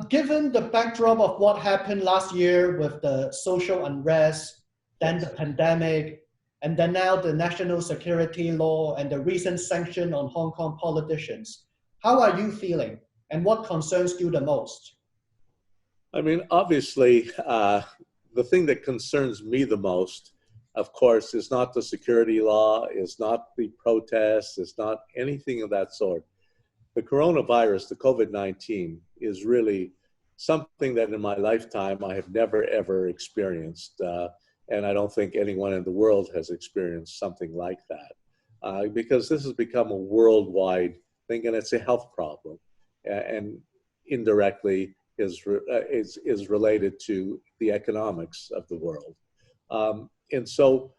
Given the backdrop of what happened last year with the social unrest, then the pandemic, and then now the national security law and the recent sanction on Hong Kong politicians, how are you feeling and what concerns you the most? I mean, obviously, the thing that concerns me the most, of course, is not the security law, is not the protests, is not anything of that sort. The coronavirus, the COVID-19, is really something that in my lifetime I have never, ever experienced. And I don't think anyone in the world has experienced something like that. Because this has become a worldwide thing, and it's a health problem. And indirectly is related to the economics of the world. And so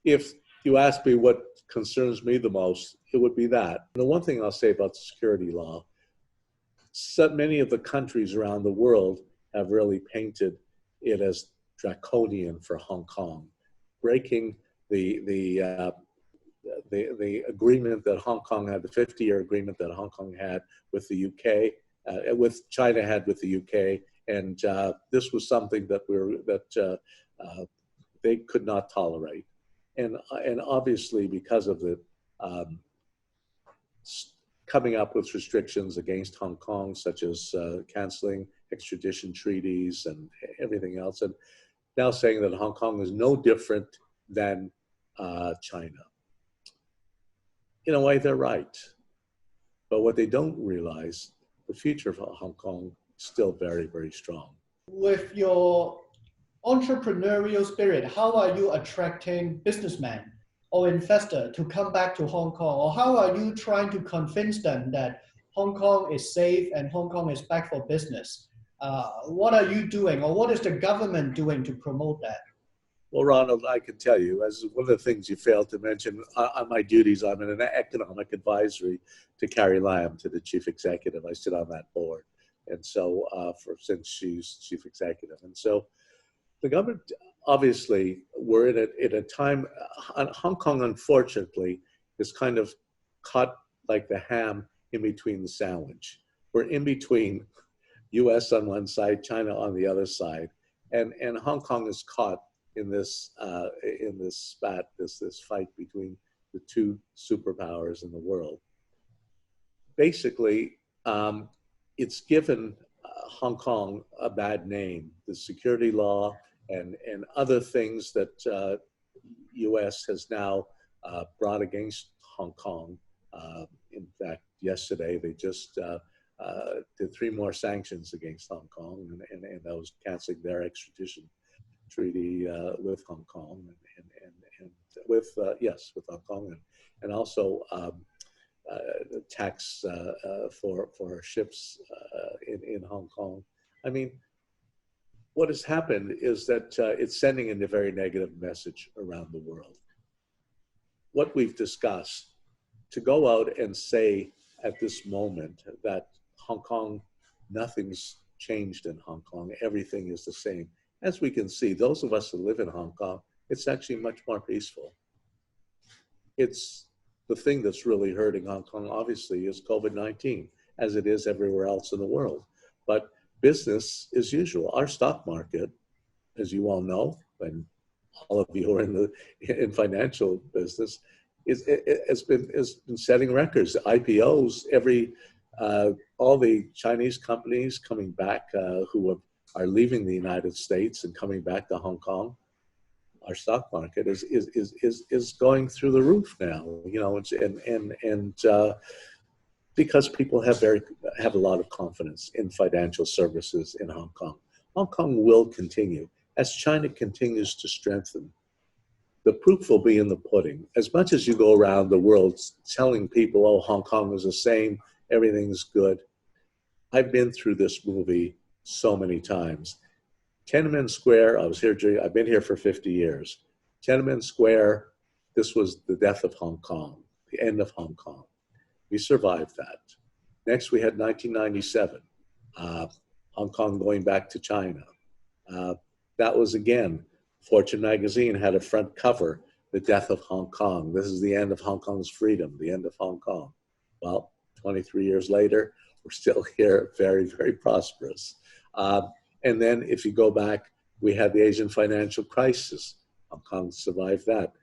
if you ask me what concerns me the most, it would be that. The one thing I'll say about the security law, so many of the countries around the world have really painted it as draconian for Hong Kong, breaking the agreement that Hong Kong had, the 50-year agreement that Hong Kong had with the UK, with China had with the UK, and this was something that they could not tolerate, and obviously because of the coming up with restrictions against Hong Kong, such as canceling extradition treaties and everything else, and now saying that Hong Kong is no different than China. In a way, they're right, but what they don't realize, the future of Hong Kong is still very, very strong. With your entrepreneurial spirit, how are you attracting businessmen or investors to come back to Hong Kong? Or how are you trying to convince them that Hong Kong is safe and Hong Kong is back for business? What are you doing, or what is the government doing to promote that? Well, Ronald, I can tell you, as one of the things you failed to mention, on my duties, I'm in an economic advisory to Carrie Lam, to the chief executive. I sit on that board. And so, since she's chief executive. And so the government, obviously, we're in a time, Hong Kong, unfortunately, is kind of caught like the ham in between the sandwich. We're in between US on one side, China on the other side. And Hong Kong is caught in this spat, this fight between the two superpowers in the world. Basically, it's given Hong Kong a bad name. The security law and other things that U.S. has now brought against Hong Kong. In fact, yesterday they just did 3 more sanctions against Hong Kong, and that was canceling their extradition treaty with Hong Kong and with Hong Kong, and also tax for ships in Hong Kong. I mean, what has happened is that it's sending a very negative message around the world. What we've discussed, to go out and say at this moment that Hong Kong, nothing's changed in Hong Kong, everything is the same. As we can see, those of us who live in Hong Kong, it's actually much more peaceful. It's the thing that's really hurting Hong Kong, obviously, is COVID-19, as it is everywhere else in the world. But business as usual. Our stock market, as you all know, and all of you who are in financial business, has been setting records. IPOs, all the Chinese companies coming back who are leaving the United States and coming back to Hong Kong. Our stock market is going through the roof now, you know, and because people have a lot of confidence in financial services in Hong Kong. Hong Kong will continue as China continues to strengthen. The proof will be in the pudding. As much as you go around the world telling people, oh, Hong Kong is the same, everything's good. I've been through this movie so many times. Tiananmen Square, I've been here for 50 years. Tiananmen Square, this was the death of Hong Kong, the end of Hong Kong. We survived that. Next, we had 1997, Hong Kong going back to China. That was, again, Fortune magazine had a front cover, the death of Hong Kong. This is the end of Hong Kong's freedom, the end of Hong Kong. Well, 23 years later, We're still here, very, very prosperous. And then if you go back, we had the Asian financial crisis. Hong Kong survived that.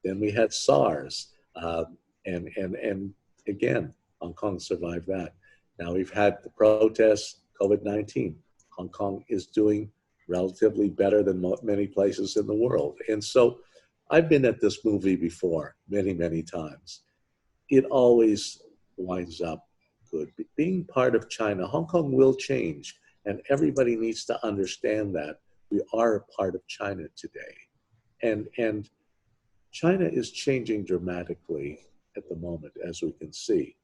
Then we had SARS. And again, Hong Kong survived that. Now we've had the protests, COVID-19. Hong Kong is doing relatively better than many places in the world. And so I've been at this movie before many, many times. It always winds up good. Being part of China, Hong Kong will change, and everybody needs to understand that we are a part of China today. And China is changing dramatically at the moment, as we can see.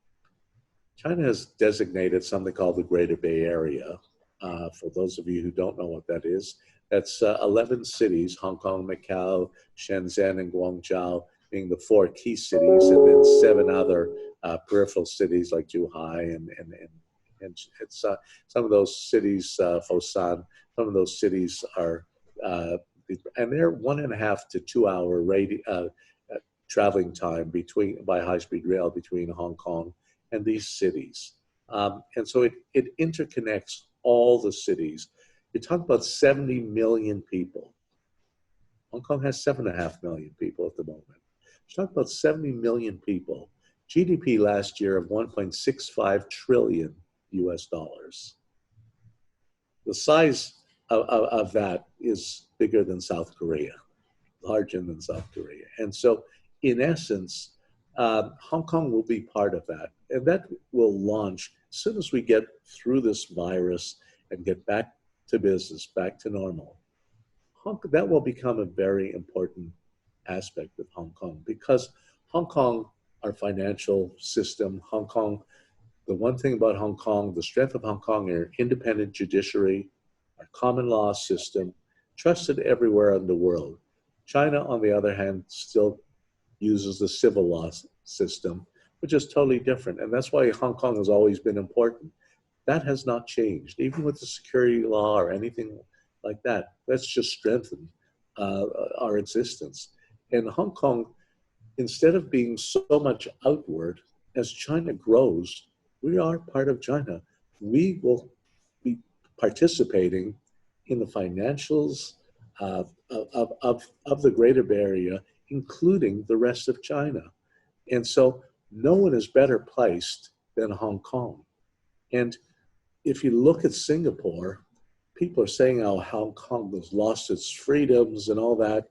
China has designated something called the Greater Bay Area. For those of you who don't know what that is, that's 11 cities, Hong Kong, Macau, Shenzhen, and Guangzhou being the 4 key cities, and then 7 other peripheral cities like Zhuhai and it's, some of those cities, Foshan, some of those cities are, and they're 1.5 to 2 hour traveling time by high-speed rail between Hong Kong and these cities. And so it interconnects all the cities. You talk about 70 million people. Hong Kong has 7.5 million people at the moment. You talk about 70 million people. GDP last year of 1.65 trillion US dollars. The size of that is bigger than South Korea, larger than South Korea. And so in essence, Hong Kong will be part of that. And that will launch as soon as we get through this virus and get back to business, back to normal. That will become a very important aspect of Hong Kong, because Hong Kong, our financial system, Hong Kong, the one thing about Hong Kong, the strength of Hong Kong, our independent judiciary, our common law system, trusted everywhere in the world. China, on the other hand, still uses the civil law system, which is totally different. And that's why Hong Kong has always been important. That has not changed, even with the security law or anything like that. That's just strengthened our existence. And Hong Kong, instead of being so much outward, as China grows, we are part of China. We will be participating in the financials of the Greater Bay Area, including the rest of China. And so no one is better placed than Hong Kong. And if you look at Singapore, people are saying how Hong Kong has lost its freedoms and all that.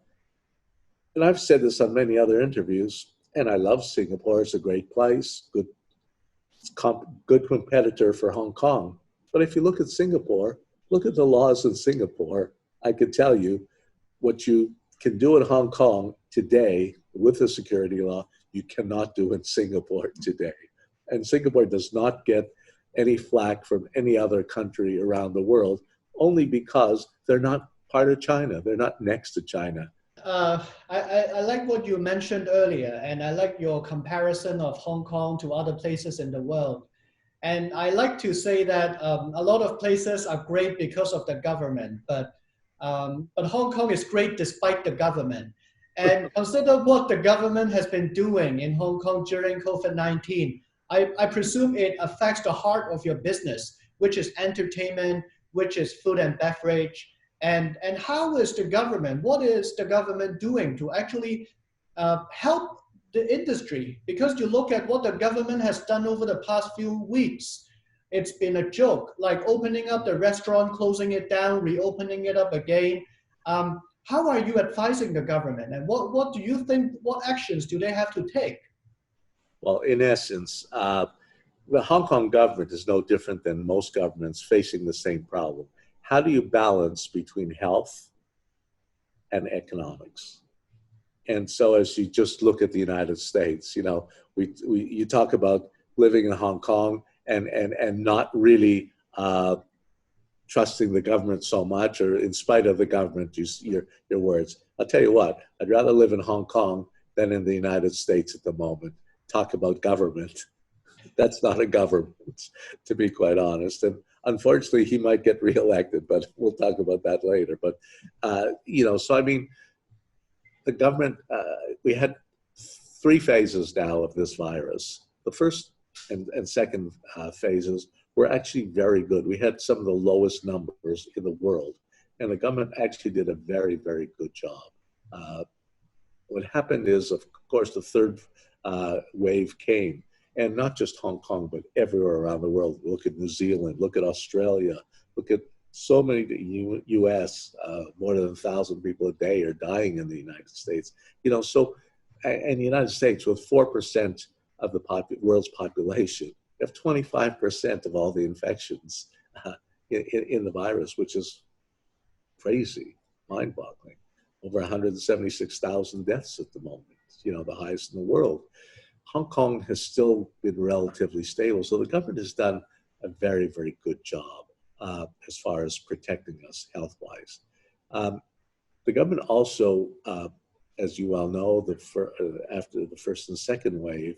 And I've said this on many other interviews, and I love Singapore. It's a great place, good competitor for Hong Kong. But if you look at Singapore, look at the laws in Singapore. I could tell you what you can do in Hong Kong today with the security law, you cannot do in Singapore today. And Singapore does not get any flack from any other country around the world, only because they're not part of China. They're not next to China. I like what you mentioned earlier, and I like your comparison of Hong Kong to other places in the world. And I like to say that a lot of places are great because of the government, but Hong Kong is great despite the government. And consider what the government has been doing in Hong Kong during COVID-19. I presume it affects the heart of your business, which is entertainment, which is food and beverage. And how is the government, what is the government doing to actually help the industry? Because you look at what the government has done over the past few weeks, it's been a joke, like opening up the restaurant, closing it down, reopening it up again. How are you advising the government? And what do you think, what actions do they have to take? Well, in essence, the Hong Kong government is no different than most governments facing the same problem. How do you balance between health and economics? And so as you just look at the United States, you know, you talk about living in Hong Kong and not really trusting the government so much, or in spite of the government, your words. I'll tell you what, I'd rather live in Hong Kong than in the United States at the moment. Talk about government. That's not a government, to be quite honest. And unfortunately, he might get reelected, but we'll talk about that later. But, you know, so I mean, the government, we had 3 phases now of this virus. The first and second phases were actually very good. We had some of the lowest numbers in the world, and the government actually did a very, very good job. Uh, what happened is, of course, the third wave came, and not just Hong Kong, but everywhere around the world. Look at New Zealand, look at Australia, look at so many U.S. More than 1,000 people a day are dying in the United States. So, and the United States, with 4% of the world's population, you have 25% of all the infections in the virus, which is crazy, mind-boggling. Over 176,000 deaths at the moment, the highest in the world. Hong Kong has still been relatively stable. So the government has done a very, very good job as far as protecting us health-wise. The government also, as you well know, after the first and second wave,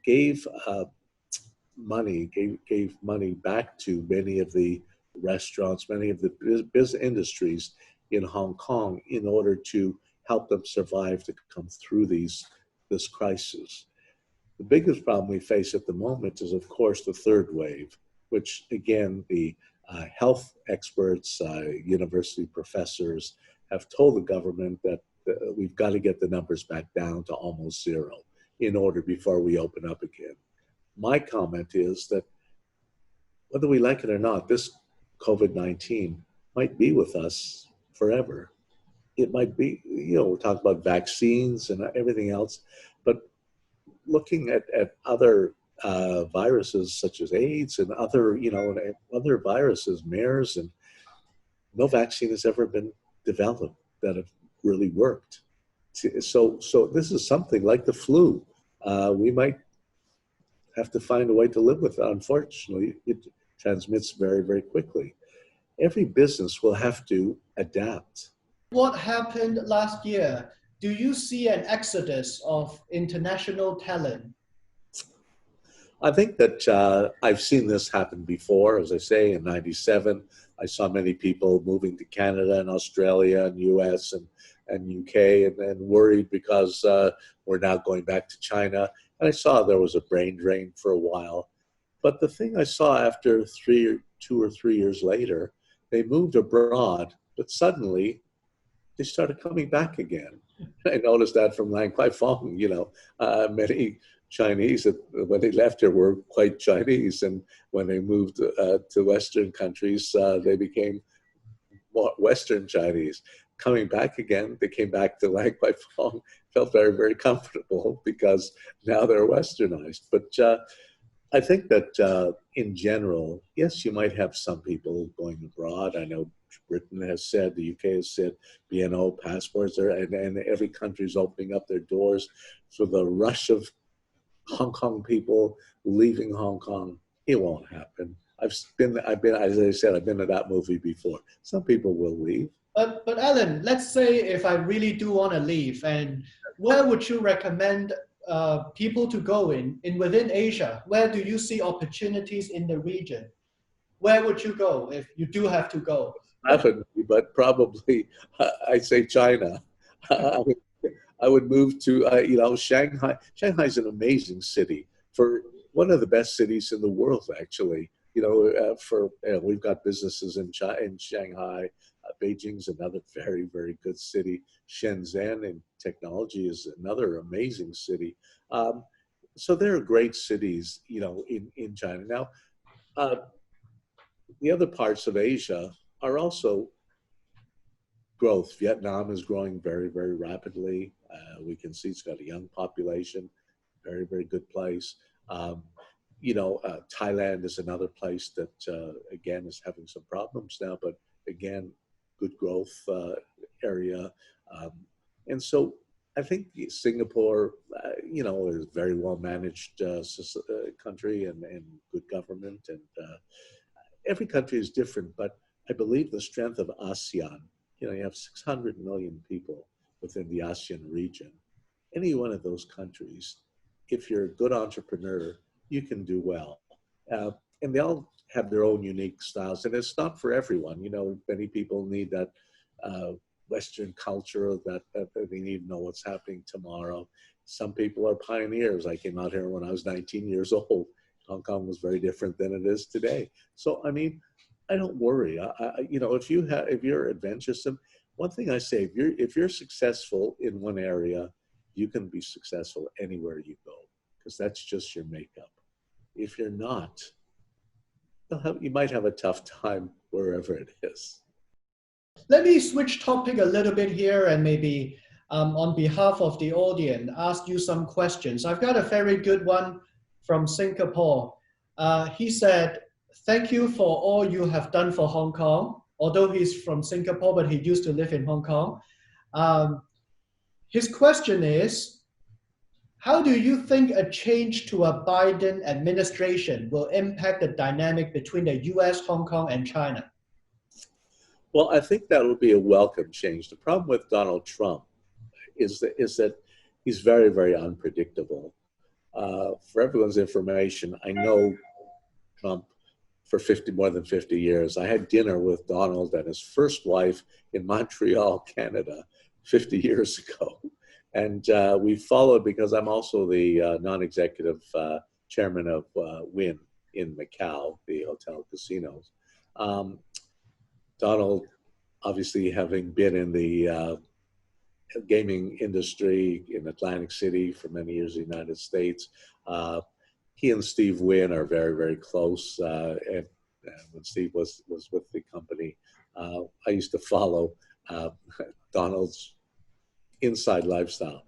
gave money back to many of the restaurants, many of the business industries in Hong Kong in order to help them survive to come through this crisis. The biggest problem we face at the moment is, of course, the third wave, which again, the health experts, university professors have told the government that we've got to get the numbers back down to almost zero in order before we open up again. My comment is that whether we like it or not, this COVID-19 might be with us forever. It might be, we're talking about vaccines and everything else, but looking at other viruses such as AIDS and other, other viruses, MERS, and no vaccine has ever been developed that have really worked. So this is something like the flu. We might have to find a way to live with it. Unfortunately, it transmits very, very quickly. Every business will have to adapt. What happened last year? Do you see an exodus of international talent? I think that I've seen this happen before. As I say, in '97, I saw many people moving to Canada and Australia and US and UK and worried because we're now going back to China. And I saw there was a brain drain for a while. But the thing I saw after 2 or 3 years later, they moved abroad, but suddenly they started coming back again. I noticed that from Lan Kwai Fong, many Chinese, when they left here, were quite Chinese. And when they moved to Western countries, they became more Western Chinese. Coming back again, they came back to Lan Kwai Fong, felt very, very comfortable because now they're Westernized. But I think that in general, yes, you might have some people going abroad. I know Britain has said, the UK has said, BNO passports are, and every country is opening up their doors. So the rush of Hong Kong people leaving Hong Kong, it won't happen. I've been, as I said, I've been to that movie before. Some people will leave. But Allan, let's say if I really do want to leave, and where would you recommend people to go within Asia? Where do you see opportunities in the region? Where would you go if you do have to go? Definitely, but probably I say China. I would move to Shanghai. Shanghai is an amazing city, for one of the best cities in the world, actually. We've got businesses in Shanghai. Beijing's another very, very good city. Shenzhen in technology is another amazing city. So there are great cities, in China. Now, the other parts of Asia are also growth. Vietnam is growing very, very rapidly. We can see it's got a young population, very, very good place. Thailand is another place that, again, is having some problems now, but again, good growth area. And so I think Singapore, is a very well managed country and good government. And every country is different, but I believe the strength of ASEAN, you have 600 million people within the ASEAN region. Any one of those countries, if you're a good entrepreneur, you can do well. And they all have their own unique styles, and it's not for everyone. Many people need that Western culture that they need to know what's happening tomorrow. Some people are pioneers. I came out here when I was 19 years old, Hong Kong was very different than it is today. So, I mean, I don't worry. You know, if you're adventuresome, one thing I say, if you're successful in one area, you can be successful anywhere you go, because that's just your makeup. If you're not, you might have a tough time wherever it is. Let me switch topic a little bit here and maybe on behalf of the audience, ask you some questions. I've got a very good one from Singapore. He said, thank you for all you have done for Hong Kong. Although he's from Singapore, but he used to live in Hong Kong. His question is, how do you think a change to a Biden administration will impact the dynamic between the US, Hong Kong, and China? Well, I think that will be a welcome change. The problem with Donald Trump is that he's very, very unpredictable. For everyone's information, I know Trump for more than 50 years. I had dinner with Donald and his first wife in Montreal, Canada, 50 years ago. And we followed, because I'm also the non-executive chairman of Wynn in Macau, the hotel casinos. Donald, obviously having been in the gaming industry in Atlantic City for many years in the United States, he and Steve Wynn are very, very close. And when Steve was with the company, I used to follow Donald's inside lifestyle.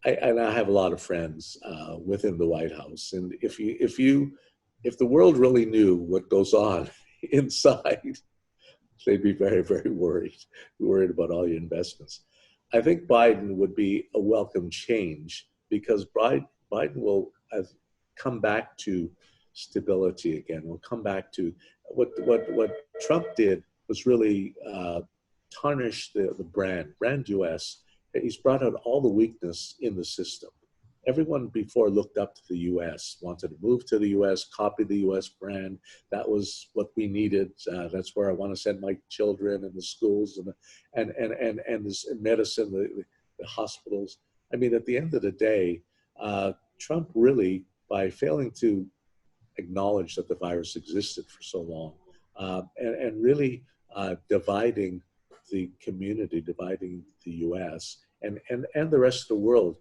And I have a lot of friends within the White House. And if the world really knew what goes on inside, they'd be very, very worried about all your investments. I think Biden would be a welcome change, because Biden will have come back to stability again. We'll come back to what Trump did was really tarnish the brand US. He's brought out all the weakness in the system. Everyone before looked up to the US, wanted to move to the US, copy the US brand. That was what we needed. That's where I want to send my children, and the schools and this medicine, the hospitals. I mean, at the end of the day, Trump really, by failing to acknowledge that the virus existed for so long, and really dividing the community, dividing the US and the rest of the world,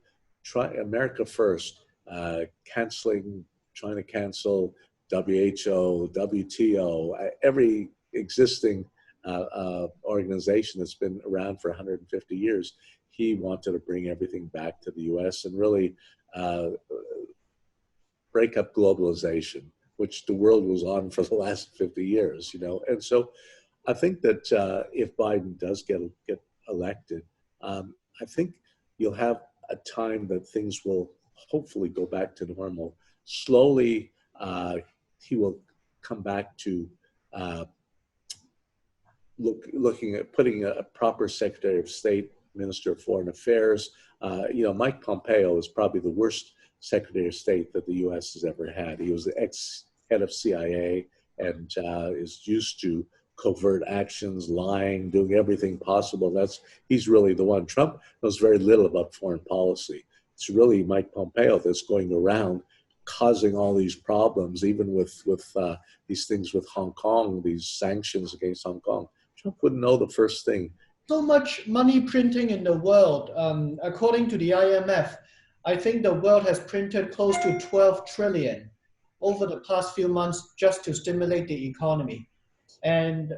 America first, trying to cancel WHO, WTO, every existing organization that's been around for 150 years. He wanted to bring everything back to the US and really break up globalization, which the world was on for the last 50 years, you know. And so I think that if Biden does get elected, I think you'll have a time that things will hopefully go back to normal. Slowly, he will come back to looking at putting a proper Secretary of State, Minister of Foreign Affairs. You know, Mike Pompeo is probably the worst Secretary of State that the U.S. has ever had. He was the ex-head of CIA and is used to covert actions, lying, doing everything possible. He's really the one. Trump knows very little about foreign policy. It's really Mike Pompeo that's going around causing all these problems, even with these things with Hong Kong, these sanctions against Hong Kong. Trump wouldn't know the first thing. So much money printing in the world. According to the IMF, I think the world has printed close to 12 trillion over the past few months just to stimulate the economy. And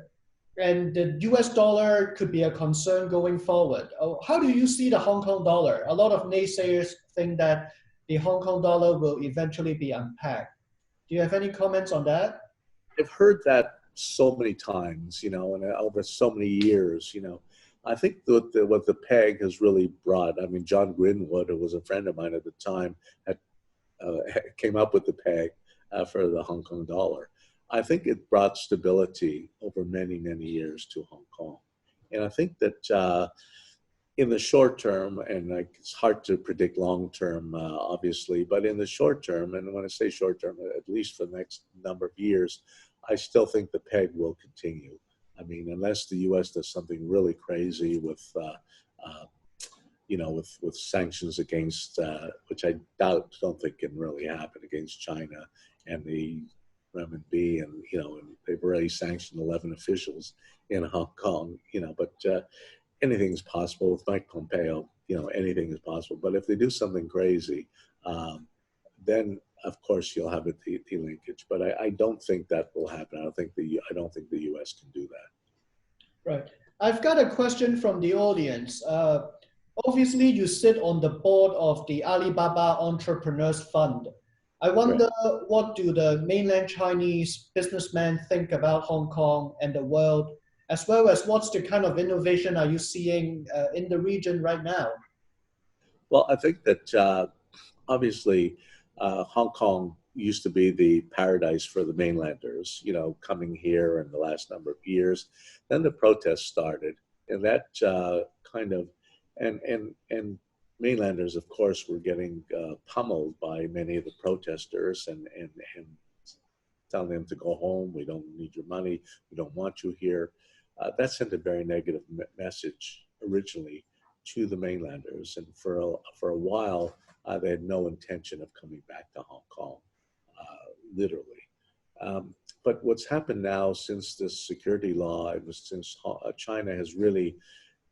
the US dollar could be a concern going forward. How do you see the Hong Kong dollar? A lot of naysayers think that the Hong Kong dollar will eventually be unpacked. Do you have any comments on that? I've heard that so many times, you know, and over so many years, you know. I think what the peg has really brought, I mean, John Grinwood, who was a friend of mine at the time, came up with the peg for the Hong Kong dollar. I think it brought stability over many, many years to Hong Kong. And I think that in the short term, and it's hard to predict long term, obviously, but in the short term, and when I say short term, at least for the next number of years, I still think the peg will continue. I mean, unless the U.S. does something really crazy with, with sanctions against, which I don't think can really happen, against China and the renminbi, and and they've already sanctioned 11 officials in Hong Kong. But anything is possible with Mike Pompeo. Anything is possible. But if they do something crazy, then of course you'll have a linkage. But I don't think that will happen. I don't think the U.S. can do that. Right. I've got a question from the audience. Obviously, you sit on the board of the Alibaba Entrepreneurs Fund. I wonder, what do the mainland Chinese businessmen think about Hong Kong and the world, as well as what's the kind of innovation are you seeing in the region right now? Well, I think that obviously Hong Kong used to be the paradise for the mainlanders, coming here in the last number of years. Then the protests started, and that and mainlanders, of course, were getting pummeled by many of the protesters and telling them to go home. We don't need your money. We don't want you here. That sent a very negative message originally to the mainlanders, and for a while they had no intention of coming back to Hong Kong, literally. But what's happened now since this security law, since China has really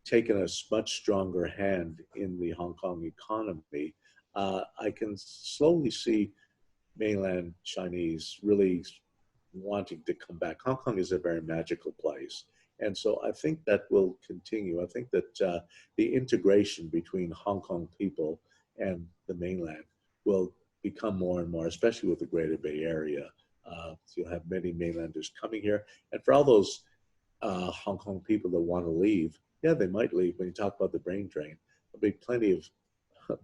taken a much stronger hand in the Hong Kong economy, I can slowly see mainland Chinese really wanting to come back. Hong Kong is a very magical place. And so I think that will continue. I think that the integration between Hong Kong people and the mainland will become more and more, especially with the Greater Bay Area. So you'll have many mainlanders coming here. And for all those Hong Kong people that want to leave, yeah, they might leave. When you talk about the brain drain, there'll be plenty of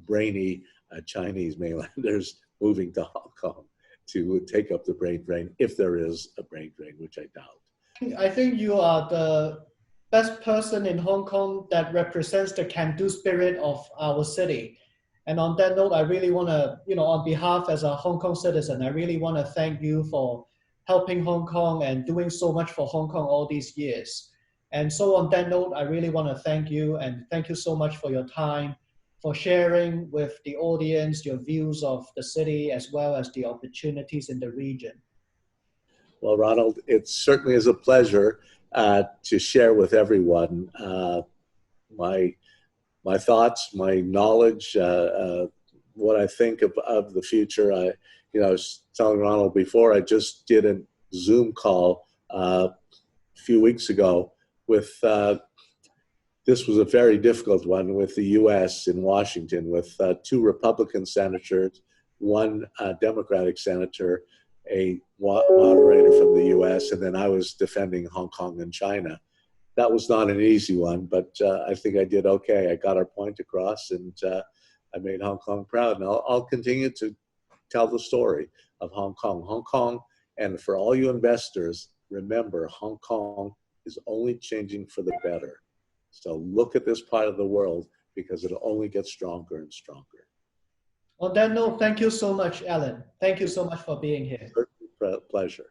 brainy Chinese mainlanders moving to Hong Kong to take up the brain drain, if there is a brain drain, which I doubt. I think you are the best person in Hong Kong that represents the can-do spirit of our city. And on that note, I really want to, on behalf as a Hong Kong citizen, I really want to thank you for helping Hong Kong and doing so much for Hong Kong all these years. And so on that note, I really want to thank you, and thank you so much for your time, for sharing with the audience your views of the city as well as the opportunities in the region. Well, Ronald, it certainly is a pleasure to share with everyone my thoughts, my knowledge, what I think of the future. I was telling Ronald before, I just did a Zoom call a few weeks ago with, this was a very difficult one, with the U.S. in Washington, with 2 Republican senators, 1 Democratic senator, a moderator from the U.S., and then I was defending Hong Kong and China. That was not an easy one, but I think I did okay. I got our point across, and I made Hong Kong proud. And I'll continue to tell the story of Hong Kong. Hong Kong, and for all you investors, remember, Hong Kong is only changing for the better. So look at this part of the world, because it'll only get stronger and stronger. On that note, thank you so much, Allan. Thank you so much for being here. Pleasure.